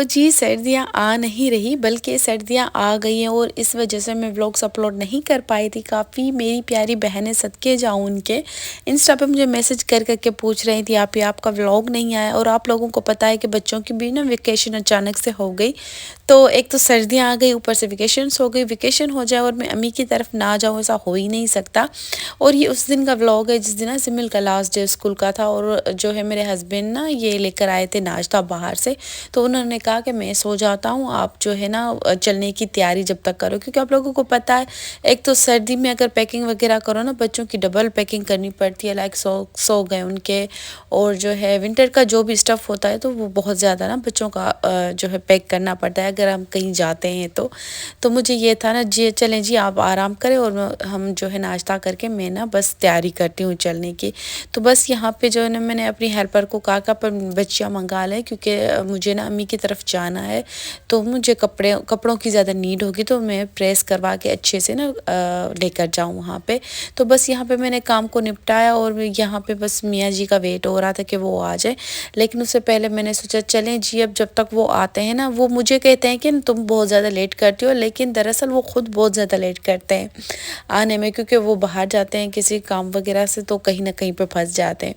जी सर्दियाँ आ नहीं रही बल्कि सर्दियाँ आ गई हैं और इस वजह से मैं व्लॉग्स अपलोड नहीं कर पाई थी। काफ़ी मेरी प्यारी बहनें सदके जाऊँ उनके इंस्टा पे मुझे मैसेज कर के पूछ रही थी आप ही आपका व्लॉग नहीं आया। और आप लोगों को पता है कि बच्चों की भी ना वेकेशन अचानक से हो गई। तो एक तो सर्दियाँ आ गई, ऊपर से वेकेशंस हो गई। वेकेशन हो जाए और मैं अम्मी की तरफ ना जाऊँ, ऐसा हो ही नहीं सकता। और ये उस दिन का व्लॉग है जिस दिन ना सिमिल का लास्ट डे स्कूल का था और जो है मेरे हस्बैंड ना ये लेकर आए थे नाश्ता बाहर से। तो उन्होंने कहा कि मैं सो जाता हूँ, आप जो है ना चलने की तैयारी जब तक करो, क्योंकि आप लोगों को पता है एक तो सर्दी में अगर पैकिंग वगैरह करो ना, बच्चों की डबल पैकिंग करनी पड़ती है। लाइक सो गए उनके, और जो है विंटर का जो भी स्टफ़ होता है तो वो बहुत ज़्यादा ना बच्चों का जो है पैक करना पड़ता है अगर हम कहीं जाते हैं तो मुझे ये था ना जी चलें जी आप आराम करें और हम जो है नाश्ता करके मैं ना बस तैयारी करती हूँ चलने की। तो बस यहाँ पे जो है ना मैंने अपनी हेल्पर को कहा कि पर बच्चियाँ मंगा लें, क्योंकि मुझे ना अम्मी की तरफ जाना है। तो मुझे कपड़ों की ज़्यादा नीड होगी, तो मैं प्रेस करवा के अच्छे से ना लेकर जाऊँ वहाँ पे। तो बस यहाँ पे मैंने काम को निपटाया और यहाँ पे बस मियाँ जी का वेट हो रहा था कि वो आ जाए। लेकिन उससे पहले मैंने सोचा चलें जी अब जब तक वो आते हैं ना, वो मुझे कहते हैं कि तुम बहुत ज़्यादा लेट करती हो, लेकिन दरअसल वो खुद बहुत ज़्यादा लेट करते हैं आने में, क्योंकि वो बाहर जाते हैं किसी काम वगैरह से तो कहीं ना कहीं पे फंस जाते हैं।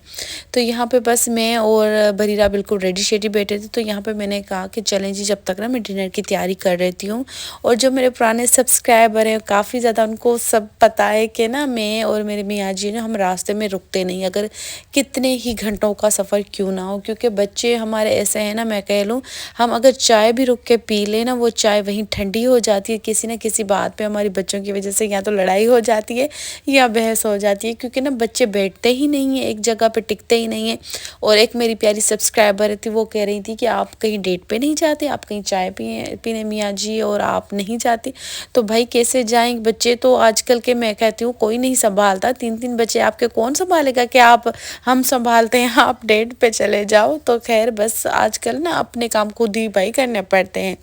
तो यहाँ पे बस मैं और बरीरा बिल्कुल रेडी शेडी बैठे थे। तो यहाँ पे मैंने कहा कि चलें जी जब तक ना मैं डिनर की तैयारी कर रहती हूँ। और जो मेरे पुराने सब्सक्राइबर हैं काफ़ी ज़्यादा, उनको सब पता है कि ना मैं और मेरे मियाँ जी ना हम रास्ते में रुकते नहीं, अगर कितने ही घंटों का सफ़र क्यों ना हो। क्योंकि बच्चे हमारे ऐसे हैं ना, मैं कह लूँ हम अगर चाय भी रुक के पी लें ना, वो चाय वहीं ठंडी हो जाती है। किसी न किसी बात पे हमारी बच्चों की वजह से या तो लड़ाई हो जाती है या बहस हो जाती है, क्योंकि ना बच्चे बैठते ही नहीं हैं एक जगह पे, टिकते ही नहीं हैं। और एक मेरी प्यारी सब्सक्राइबर थी, वो कह रही थी कि आप कहीं डेट पे नहीं जाते, आप कहीं चाय पीने मियाँ जी और आप नहीं जाते। तो भाई कैसे जाएं, बच्चे तो आजकल के मैं कहती हूँ कोई नहीं संभालता। 3-3 बच्चे आपके कौन संभालेगा कि आप हम संभालते हैं, आप डेट पे चले जाओ। तो खैर बस आजकल ना अपने काम खुद ही भाई करने पड़ते हैं,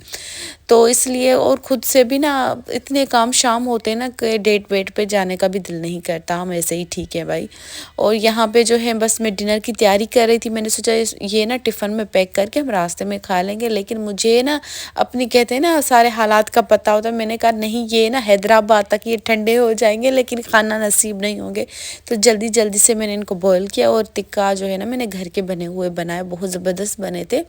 तो इसलिए और खुद से भी ना इतने काम शाम होते हैं ना कि डेट वेट पे जाने का भी दिल नहीं करता, हम ऐसे ही ठीक है भाई। और यहाँ पे जो है बस मैं डिनर की तैयारी कर रही थी। मैंने सोचा ये ना टिफ़िन में पैक करके हम रास्ते में खा लेंगे, लेकिन मुझे ना अपनी कहते हैं ना सारे हालात का पता होता है। मैंने कहा नहीं ये ना हैदराबाद तक ये ठंडे हो जाएंगे लेकिन खाना नसीब नहीं होंगे। तो जल्दी जल्दी से मैंने इनको बॉयल किया और टिक्का जो है ना मैंने घर के बने हुए बनाए, बहुत ज़बरदस्त बने थे।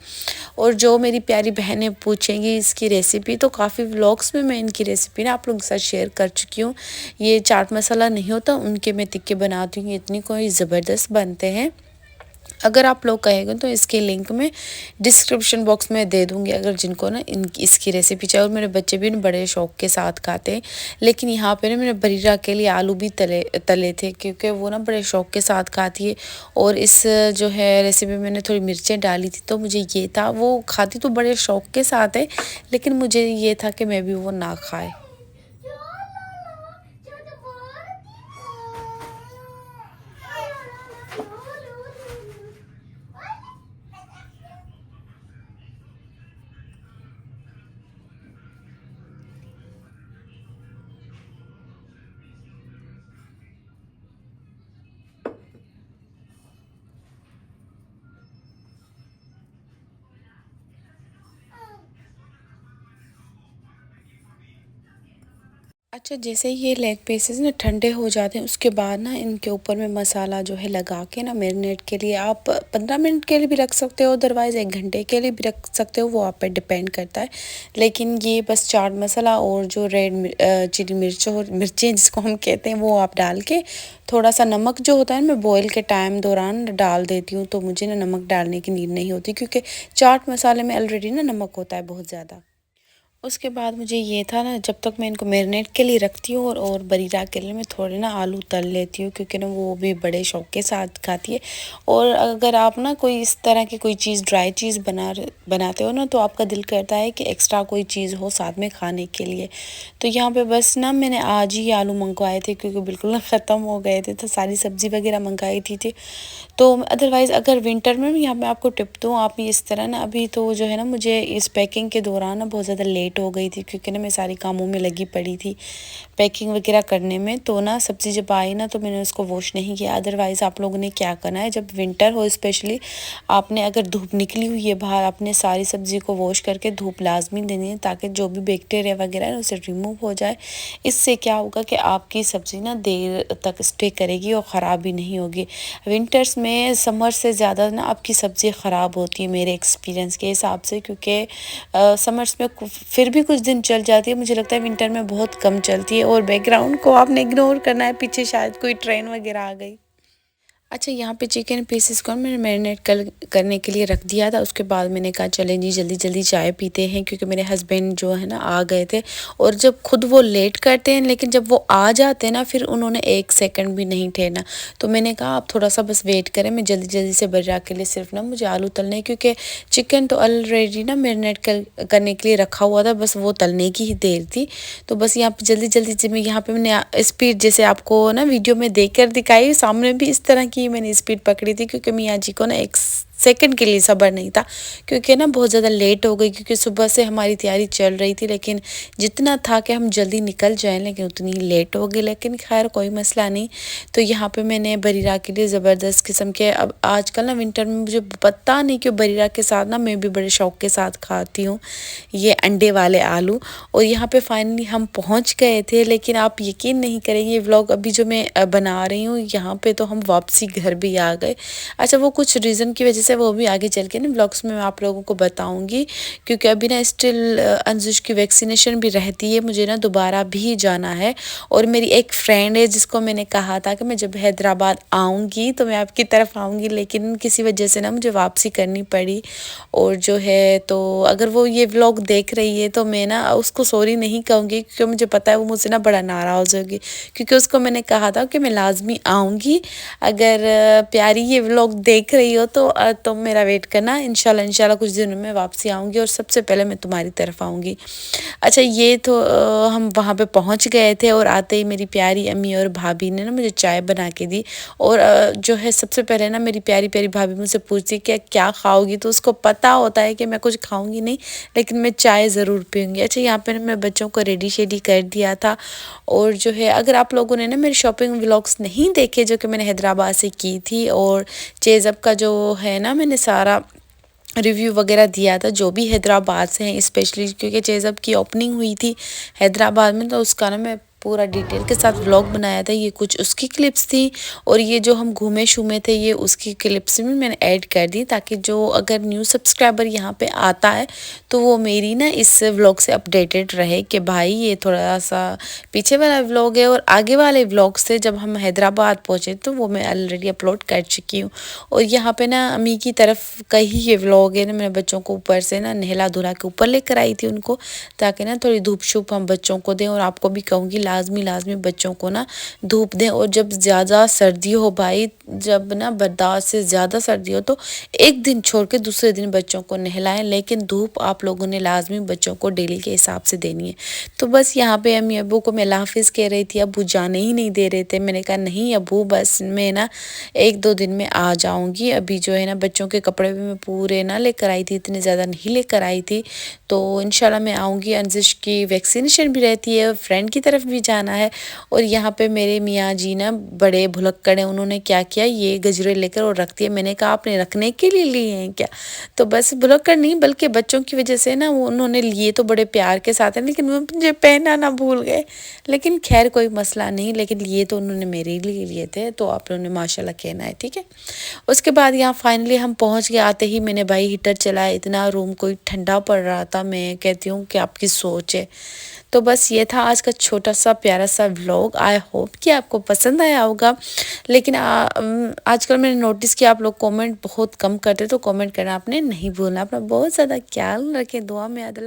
और जो मेरी प्यारी बहनें पूछेंगी इसकी रेसिपी, तो काफ़ी व्लॉग्स में मैं इनकी रेसिपी ना आप लोगों के साथ शेयर कर चुकी हूँ। ये चाट मसाला नहीं होता उनके मैं टिक्के बनाती हूँ, इतनी कोई ज़बरदस्त बनते हैं। अगर आप लोग कहेंगे तो इसके लिंक में डिस्क्रिप्शन बॉक्स में दे दूँगी, अगर जिनको ना इसकी रेसिपी चाहिए। और मेरे बच्चे भी बड़े शौक के साथ खाते हैं। लेकिन यहाँ पे ना मैंने बरीरा के लिए आलू भी तले थे, क्योंकि वो ना बड़े शौक के साथ खाती है। और इस जो है रेसिपी में मैंने थोड़ी मिर्चें डाली थी, तो मुझे ये था, वो खाती तो बड़े शौक के साथ है, लेकिन मुझे ये था कि मैं भी वो ना खाए। अच्छा, जैसे ही ये लेग पीसेस ना ठंडे हो जाते हैं उसके बाद ना इनके ऊपर में मसाला जो है लगा के ना मैरिनेट के लिए आप 15 मिनट के लिए भी रख सकते हो, अदरवाइज़ 1 घंटे के लिए भी रख सकते हो, वो आप पे डिपेंड करता है। लेकिन ये बस चाट मसाला और जो चिली मिर्च और मिर्चें जिसको हम कहते हैं वो आप डाल के, थोड़ा सा नमक जो होता है ना मैं बॉयल के टाइम दौरान डाल देती हूँ। तो मुझे ना नमक डालने की नीड नहीं होती, क्योंकि चाट मसाले में ऑलरेडी ना नमक होता है बहुत ज़्यादा। उसके बाद मुझे ये था ना, जब तक मैं इनको मैरिनेट के लिए रखती हूँ और बरीरा के लिए मैं थोड़े ना आलू तल लेती हूँ, क्योंकि ना वो भी बड़े शौक के साथ खाती है। और अगर आप ना कोई इस तरह की कोई चीज़ ड्राई चीज़ बनाते हो ना, तो आपका दिल करता है कि एक्स्ट्रा कोई चीज़ हो साथ में खाने के लिए। तो यहाँ पे बस ना मैंने आज ही आलू मंगवाए थे, क्योंकि बिल्कुल ना ख़त्म हो गए थे, तो सारी सब्ज़ी वगैरह मंगाई थी। तो अदरवाइज़ अगर विंटर में यहाँ पे आपको टिप दूँ, आप ये इस तरह ना, अभी तो जो है ना मुझे इस पैकिंग के दौरान ना बहुत ज़्यादा लेट लेट हो गई थी क्योंकि ना मैं सारी कामों में लगी पड़ी थी, पैकिंग वगैरह करने में। तो ना सब्ज़ी जब आई ना तो मैंने उसको वॉश नहीं किया। अदरवाइज़ आप लोगों ने क्या करना है, जब विंटर हो स्पेशली, आपने अगर धूप निकली हुई है बाहर, आपने सारी सब्ज़ी को वॉश करके धूप लाजमी देनी है ताकि जो भी बैक्टीरिया वगैरह है उसे रिमूव हो जाए। इससे क्या होगा कि आपकी सब्ज़ी ना देर तक स्टे करेगी और ख़राब भी नहीं होगी। विंटर्स में समर से ज़्यादा ना आपकी सब्ज़ी ख़राब होती है मेरे एक्सपीरियंस के हिसाब से, क्योंकि समर्स में फिर भी कुछ दिन चल जाती है, मुझे लगता है विंटर में बहुत कम चलती है। और बैकग्राउंड को आपने इग्नोर करना है, पीछे शायद कोई ट्रेन वगैरह आ गई। अच्छा, यहाँ पे चिकन पीसेस को मैंने मैरिनेट करने के लिए रख दिया था। उसके बाद मैंने कहा चलें जी जल्दी जल्दी चाय पीते हैं, क्योंकि मेरे हस्बैंड जो है ना आ गए थे। और जब खुद वो लेट करते हैं लेकिन जब वो आ जाते हैं ना फिर उन्होंने 1 सेकंड भी नहीं ठहरना। तो मैंने कहा आप थोड़ा सा बस वेट करें, मैं जल्दी जल्दी से बर्रा के लिए सिर्फ ना मुझे आलू तलने, क्योंकि चिकन तो ऑलरेडी ना मैरिनेट करने के लिए रखा हुआ था, बस वो तलने की ही देर थी। तो बस यहाँ पे जल्दी जल्दी से मैं यहाँ पे मैंने स्पीड जैसे आपको ना वीडियो में देख कर दिखाई, सामने भी इस तरह की मैंने स्पीड पकड़ी थी, क्योंकि मियाँ जी को ना 1 सेकंड के लिए सब्र नहीं था, क्योंकि ना बहुत ज़्यादा लेट हो गई, क्योंकि सुबह से हमारी तैयारी चल रही थी। लेकिन जितना था कि हम जल्दी निकल जाएं, लेकिन उतनी लेट हो गई। लेकिन खैर कोई मसला नहीं। तो यहाँ पे मैंने बरीरा के लिए ज़बरदस्त किस्म के, अब आजकल ना विंटर में मुझे पता नहीं क्यों बरीरा के साथ ना मैं भी बड़े शौक के साथ खाती हूँ ये अंडे वाले आलू। और यहाँ पे फाइनली हम पहुँच गए थे, लेकिन आप यकीन नहीं करेंगे ये व्लॉग अभी जो मैं बना रही हूँ यहाँ पे तो हम वापसी घर भी आ गए। अच्छा, वो कुछ रीज़न की वजह से वो भी आगे चल के ना व्लॉग्स में मैं आप लोगों को बताऊंगी, क्योंकि अभी ना स्टिल अंजुश की वैक्सीनेशन भी रहती है, मुझे ना दोबारा भी जाना है। और मेरी एक फ्रेंड है जिसको मैंने कहा था कि मैं जब हैदराबाद आऊँगी तो मैं आपकी तरफ आऊँगी, लेकिन किसी वजह से ना मुझे वापसी करनी पड़ी। और जो है तो अगर वो ये व्लॉग देख रही है तो मैं ना उसको सॉरी नहीं कहूँगी, क्योंकि मुझे पता है वो मुझसे ना बड़ा नाराज़ होगी, क्योंकि उसको मैंने कहा था कि मैं लाजमी आऊँगी। अगर प्यारी ये व्लॉग देख रही हो तो मेरा वेट करना, इंशाल्लाह कुछ दिनों में वापसी आऊँगी और सबसे पहले मैं तुम्हारी तरफ आऊँगी। अच्छा, ये तो हम वहाँ पे पहुँच गए थे और आते ही मेरी प्यारी अम्मी और भाभी ने ना मुझे चाय बना के दी। और जो है सबसे पहले ना मेरी प्यारी प्यारी भाभी मुझसे पूछती कि क्या खाओगी, तो उसको पता होता है कि मैं कुछ खाऊंगी नहीं, लेकिन मैं चाय ज़रूर पीऊँगी। अच्छा, यहाँ पे मैं बच्चों को रेडी शेडी कर दिया था। और जो है अगर आप लोगों ने ना मेरे शॉपिंग व्लॉग्स नहीं देखे जो कि मैंने हैदराबाद से की थी, और चेज़अप का जो है ना मैंने सारा रिव्यू वगैरह दिया था जो भी हैदराबाद से हैं, स्पेशली क्योंकि चेज़अप की ओपनिंग हुई थी हैदराबाद में, तो उसका ना मैं पूरा डिटेल के साथ व्लॉग बनाया था। ये कुछ उसकी क्लिप्स थी और ये जो हम घूमे शूमे थे ये उसकी क्लिप्स भी मैंने ऐड कर दी, ताकि जो अगर न्यू सब्सक्राइबर यहाँ पे आता है तो वो मेरी ना इस व्लॉग से अपडेटेड रहे कि भाई ये थोड़ा सा पीछे वाला व्लॉग है। और आगे वाले व्लॉग से जब हम हैदराबाद पहुँचे तो वो मैं ऑलरेडी अपलोड कर चुकी हूँ। और यहाँ पे ना अम्मी की तरफ का ही ये व्लॉग है ना, मैंने बच्चों को ऊपर से ना नहला धुला के ऊपर लेकर आई थी उनको, ताकि ना थोड़ी धूप शूप हम बच्चों को दें। और आपको भी कहूँगी लाजमी बच्चों को ना धूप दें। और जब ज़्यादा सर्दी हो भाई, जब ना बर्दाश्त से ज़्यादा सर्दी हो तो एक दिन छोड़ के दूसरे दिन बच्चों को नहलाएं, लेकिन धूप आप लोगों ने लाजमी बच्चों को डेली के हिसाब से देनी है। तो बस यहाँ पे अम्मी अब्बू को मैं अल्लाह हाफिज़ कह रही थी, अब्बू जाने ही नहीं दे रहे थे। मैंने कहा नहीं अब्बू, बस मैं ना 1-2 दिन में आ जाऊँगी। अभी जो है ना बच्चों के कपड़े भी मैं पूरे ना लेकर आई थी, इतने ज़्यादा नहीं लेकर आई थी, तो इंशाल्लाह मैं आऊँगी। अंजिश की वैक्सीनेशन भी रहती है, फ्रेंड की तरफ भी जाना है। और यहाँ पे मेरे मियाँ जी ना बड़े भुलक्कड़ हैं, उन्होंने क्या किया ये गजरे लेकर और रख दिए। मैंने कहा आपने रखने के लिए लिए हैं क्या? तो बस भुलक्कड़ नहीं बल्कि बच्चों की वजह से ना वो उन्होंने लिए तो बड़े प्यार के साथ हैं, लेकिन वो मुझे पहना ना भूल गए। लेकिन खैर कोई मसला नहीं, लेकिन लिए तो उन्होंने मेरे लिए लिए थे, तो आप लोगों ने माशाल्लाह कहना है, ठीक है। उसके बाद यहाँ फाइनली हम पहुँच गए। आते ही मैंने भाई हीटर चलाया, इतना रूम कोई ठंडा पड़ रहा था। मैं कहती हूँ कि आपकी सोच है। तो बस ये था आज का छोटा सा प्यारा सा व्लॉग। आई होप कि आपको पसंद आया होगा। लेकिन आजकल मैंने नोटिस किया आप लोग कमेंट बहुत कम करते, तो कमेंट करना आपने नहीं भूलना। अपना बहुत ज़्यादा ख्याल रखें, दुआ में याद।